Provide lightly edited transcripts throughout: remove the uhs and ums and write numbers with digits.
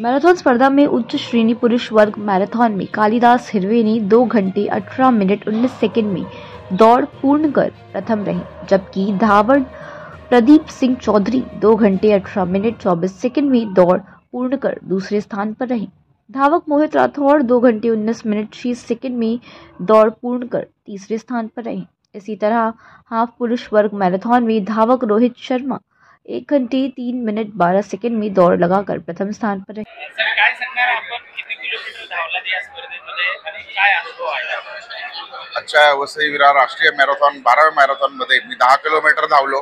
Marathon स्पर्धा में उच्च श्रेणी पुरुष वर्ग मैराथन में कालिदास हिरवे ने 2 घंटे 18 मिनट 19 सेकंड में दौड़ पूर्ण कर प्रथम रहे, जबकि धावड़ प्रदीप सिंह चौधरी 2 घंटे 18 मिनट 24 सेकंड में दौड़ पूर्ण कर दूसरे स्थान पर रहे। धावक मोहित राठौड़ 2 घंटे 19 मिनट 6 सेकंड में दौड़ पूर्ण कर तीसरे स्थान पर रहे। इसी तरह हाफ पुरुष वर्ग मैराथन में धावक रोहित शर्मा 1 घंटे 3 मिनट 12 सेकंड में दौड़ लगाकर प्रथम स्थान पर रहे। अच्छा, वसईविरार राष्ट्रीय मॅरेथॉन 12व्या मॅरेथॉन मध्ये मी 10 किलोमीटर धावलो।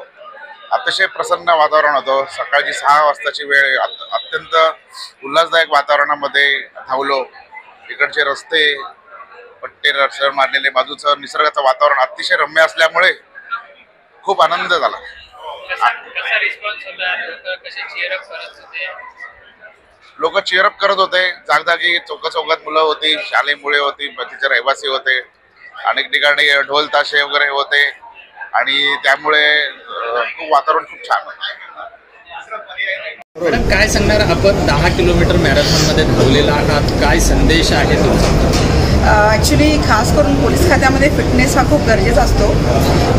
अतिशय प्रसन्न वातावरण होतं। सकाळची 6 वाजताची वेळ, अत्यंत उल्हासदायक वातावरणामध्ये धावलो। इकडचे रस्ते, पट्टे रस्त्यावर मारलेले, बाजूचं निसर्गाचं वातावरण अतिशय रम्य असल्यामुळे खूप आनंद झाला। लोक चीअरअप करत होते, जागजागी चौकात मुलं होती, शालेय मुले होती, तिथे रहिवासी होते, अनेक ठिकाणी ढोल ताशे वगैरे होते आणि त्यामुळे खूप वातावरण खूप छान होतं। मॅडम, काय सांगणार आपण 10 किलोमीटर मॅरेथॉन मध्ये धावलेला आहात, काय संदेश आहे तुमचा? ॲक्च्युली खास करून पोलीस खात्यामध्ये फिटनेस हा खूप गरजेचा असतो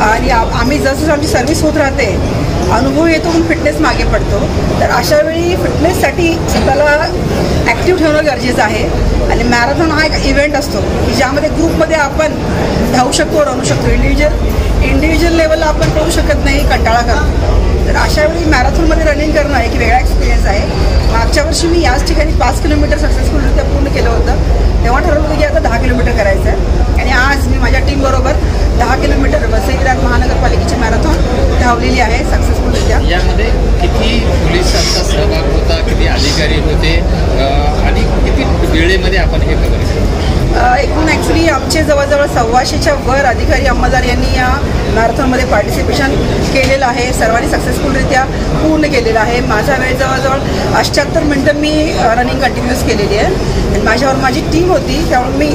आणि आम्ही जसं आमची सर्व्हिस होत राहते, अनुभव येतो म्हणून फिटनेस मागे पडतो। तर अशा वेळी फिटनेससाठी स्वतःला ॲक्टिव्ह ठेवणं गरजेचं आहे आणि मॅरेथॉन हा एक इव्हेंट असतो की ज्यामध्ये ग्रुपमध्ये आपण धावू शकतो, रनू शकतो। इंडिव्हिज्युअल लेवलला आपण पळू शकत नाही, कंटाळा करतो। तर अशा वेळी मॅरेथॉनमध्ये रनिंग करणं एक वेगळा एक्सपिरियन्स आहे। मागच्या वर्षी मी याच ठिकाणी 5 किलोमीटर सक्सेसफुलरित्या पूर्ण केलं होतं। तेव्हा ठरवलं होतं की आता 10 किलोमीटर करायचं आहे आणि आज मी माझ्या टीमबरोबर 10 किलोमीटर वसईविरार महानगरपालिकेची मॅरेथॉन धावलेली आहे सक्सेसफुलरित्या। यामध्ये किती पोलिसांचा सहभाग होता, किती अधिकारी होते आणि किती वेळेमध्ये आपण हे कव्हर केलं? एकूण ॲक्च्युली आमचे जवळजवळ 125च्या वर अधिकारी अंमलदार यांनी या मॅरेथॉनमध्ये पार्टिसिपेशन केलेलं आहे। सर्वांनी सक्सेसफुलरित्या पूर्ण केलेलं आहे। माझा वेळ जवळजवळ 78 मिनटं मी रनिंग कंटिन्यूस केलेली आहे आणि माझ्यावर माझी टीम होती, त्यामुळे मी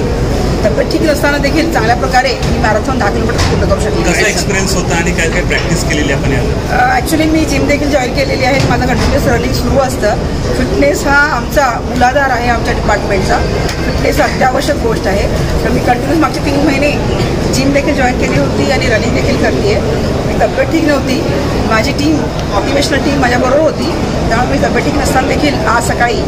तब्येत ठीक नसताना देखील चांगल्या प्रकारे ही मॅरेथॉन 10 किलोमीटर पूर्ण करू शकली। कसा एक्सपिरियन्स होता आणि काय काय प्रॅक्टिस केलेली आपण याला? ॲक्च्युली मी जिम देखील जॉईन केलेली आहे। माझं कंटिन्युअस रनिंग सुरू असतं। फिटनेस हा आमचा मूलाधार आहे आमच्या डिपार्टमेंटचा। फिटनेस अत्यावश्यक गोष्ट आहे, तर मी कंटिन्युअस मागचे 3 महिने जिम देखील जॉईन केली होती आणि रनिंग देखील करते आहे। मी तब्येत ठीक नव्हती, माझी टीम मोटिवेशनल टीम माझ्याबरोबर होती, त्यामुळे मी तब्येत ठीक नसताना देखील आज सकाळी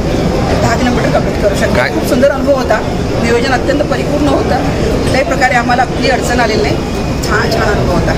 10 किलोमीटर कंप्लीट करू शकते। खूप सुंदर अनुभव होता। नियोजन अत्यंत परिपूर्ण होतं, कुठल्याही प्रकारे आम्हाला कुठली अडचण आलेली नाही। छान अनुभव होता।